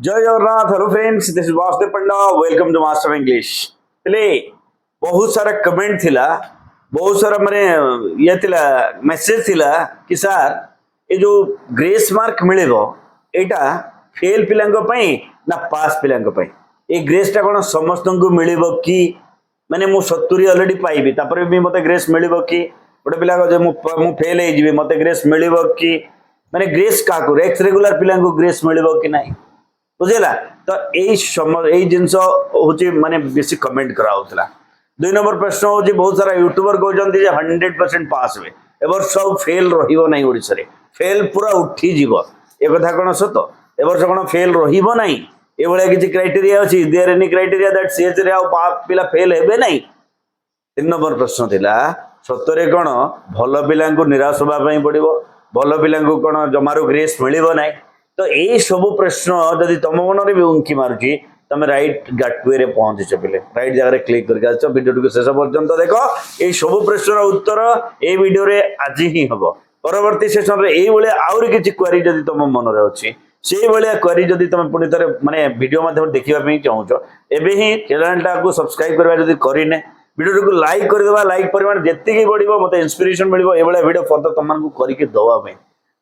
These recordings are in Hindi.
जय Jagannath. Hello friends, this is Vasudev Panda. Welcome to master English. पहले बहुत सारा कमेंट थिला, बहुत सारा माने ये थिला मेसेज थिला कि सर ये जो ग्रेस मार्क मिलेबो एटा फेल पिलांको पई ना पास पिलांको पई, ए ग्रेस टा कोन समस्त को मिलेबो कि माने मु 70 ऑलरेडी पाइबी तापर भी मते ग्रेस मिलेबो कि गोटे पिला को जे मु फेल हे जिवि मते ग्रेस मिलेबो कि माने ग्रेस काकू एक्स रेगुलर पिलांको ग्रेस मिलेबो कि नाही बुझेला। तो यही जिनस हूँ माने बेसी कमेंट करा। 2 नंबर प्रश्न हूँ बहुत सारा यूट्यूबर कहते 100% पास हुए एवर सब फेल रहिबो नहीं ओडिसा रे, फेल पूरा उठी जीव ए कथा कोन सत ए वर्ष कोन फेल रहिबो नहीं ए भले किछि क्राइटेरिया अछि देयर एनी क्राइटेरिया दैट सीएच रे आ पिला फेल हेबे नहीं। 3 नंबर प्रश्न थिला सतरे कोन भल पिला को निराश होबा पई पड़िबो, भल पिला को कोन जमारो ग्रेस मिलिबो नहीं। तो यही सब प्रश्न जदि तुम मन में भी उंकी मारुची तुम राइट गाटवे रे पहुंचीच पे राइट जगह क्लिक करके वीडियो को शेष पर्यंत देख। ये सब प्रश्न उत्तर ये वीडियो रे आज ही हम परवर्ती सेशन रे ये आउरी किछि क्वेरी जदि तुम मन रे अछि से भलिया क्वेरी जदि तुम पुणी थरे माने वीडियो माध्यम देखिबा पई चाहूचो एबे ही चैनल टा को सब्सक्राइब करबा जदि करिने वीडियो को लाइक कर देबा। लाइक परिमाण जेतिकी बढ़िबो मते इंस्पिरेशन मिलिबो ए भलिया वीडियो फर्दर तुमन को करके दवा पई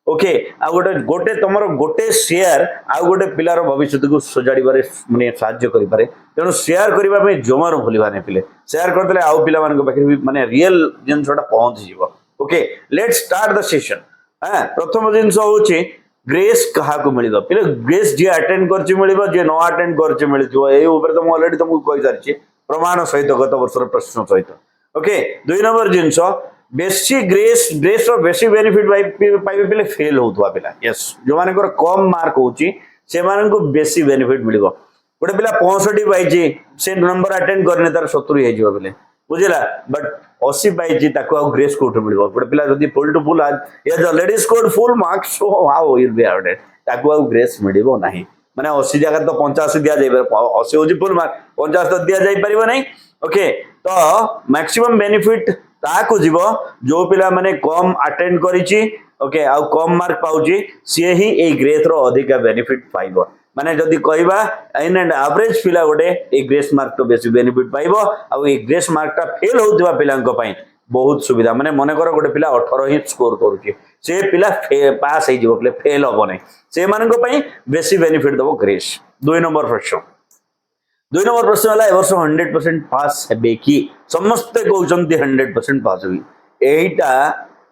ओके। आ गोटे तुमर गोटे शेयर आ गोटे पिलार भविष्य को सजाड़बारे माने साहाय्य करि पारे, तेणु शेयर करबा पे जमार भूलिबा नै पिले शेयर करदेले आउ पिला मान पाखे भी माने रियल जिनसटा पहुंची जीवो। Okay let's start the session. हां प्रथम जिनस होची ग्रेस कहा को मिलिबो पिले ग्रेस जे अटेंड करछि मिलिबो जे नो अटेंड करछि मिलिबो ए ऊपर तो ऑलरेडी तुमको कहि सारछि प्रमाण सहित गत वर्षर प्रश्न सहित। ओके 2 नंबर जिनस बेसी ग्रेस ग्रेस रो बेसी बेनिफिट पाइबे पिले फेल होतवा पिला यस जो मानकर कम मार्क होची से मानन को बेसी बेनिफिट मिलिबो। गोटे पिला 65 पाइची से नंबर अटेंड करने तार 70 हे जिवो पिले बुझिला बट 80 पाइची ताको आ ग्रेस कोट मिलिबो। गोटे पिला जदी full to full he is already scored full marks so how will be outed ताको आ ग्रेस मिलिबो नाही माने 80 जगह तो 85 दिया जाय 80 होची फुल मार्क 50 तो दिया जाय परिबो नाही। ओके तो मैक्सिमम बेनिफिट ताको जीव जो पिला माने कम अटेंड करिछि ओके आ कम मार्क पाउछि से ही ए ग्रेस रो अधिक बेनिफिट पाइबो। माने जदी कहबा इन एंड एवरेज पिला गोटे ए ग्रेस मार्क तो बेसी बेनिफिट पाइबो आ ए ग्रेस मार्क ता फेल होतबा पिलांको पई बहुत सुविधा। माने मने कर गोटे पिला 18 ही स्कोर करूछि से पिला पास हे जीवो पिले फेल होबो नै से माननको पई बेसी बेनिफिट दबो ग्रेस। 2 नंबर प्रश्न 2 नंबर प्रश्न है वर्ष 100% पास है कि समस्ते कहते 100% पास हुई एटा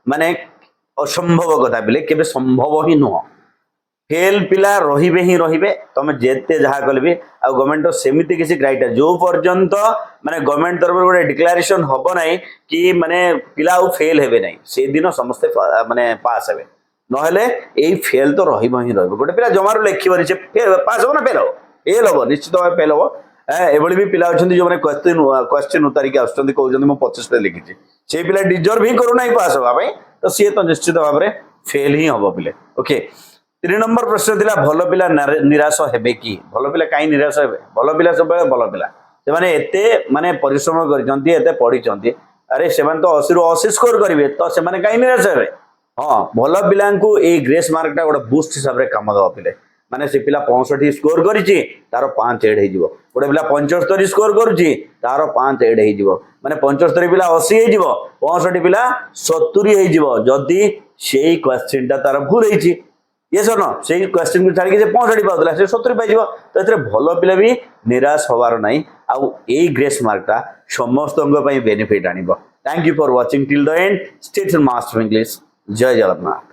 माने असंभव कथा बिले केबे संभव ही नुह फेल पिला रहिबे ही रहिबे तुम जेते जहा कलबे आ गवर्नमेंट सेमिति किसी क्राइटेरिया जो पर्यंत माने गवर्नमेंट तरफ गोटे डिक्लेरेशन हबो नै कि माने पिला फेल हेबे नै से दिन समस्ते माने पास हेबे नहले एई फेल तो रहिबो ही रहिबो। गोटे पिला जमारो लेखि बरि से पास हो ना फेल हो निश्चित भाव फेल हो एभली भी पिला अच्छा जो मैंने क्वेश्चन उतारिक आसुँच कहते मैं 25 पे लिखी से पिला डिजर्व ही करूना पास हाँपाई तो सी तो निश्चित भाव में फेल ही हम पिले। ओके 3 नंबर प्रश्न थिला भल पिला निराश हेबे कि भल पिला कहीं निराश हेबे भल पिला सब भल पिला से माने एते माने परिश्रम करछंती एते पढिछंती अरे से तो 80 रु 80 स्कोर करेंगे तो से माने कहीं निराश हेबे। हाँ भल पिला ए ग्रेस मार्क टा गोटे बूस्ट हिसाब से काम दवा पिले माने से पिला 65 स्कोर करिछि तार 5 एड हे जिवो गोटे पिला 75 स्कोर करूछि तार 5 एड हे जिवो माने 75 पिला 80 हे जिवो 65 पिला 70 हे जिवो जदी सेही क्वेश्चन ता तार भूल हेछि यस और नो सेही क्वेश्चन को छाडी के 65 पाउतला से 70 पाइ जिवो तो एतरे भलो पिला भी निराश होवार नाही आ ए ग्रेस मार्क ता समस्त अंग पई बेनिफिट आनिबो। Thank you for watching till the end stay tuned master English. जय जगन्नाथ।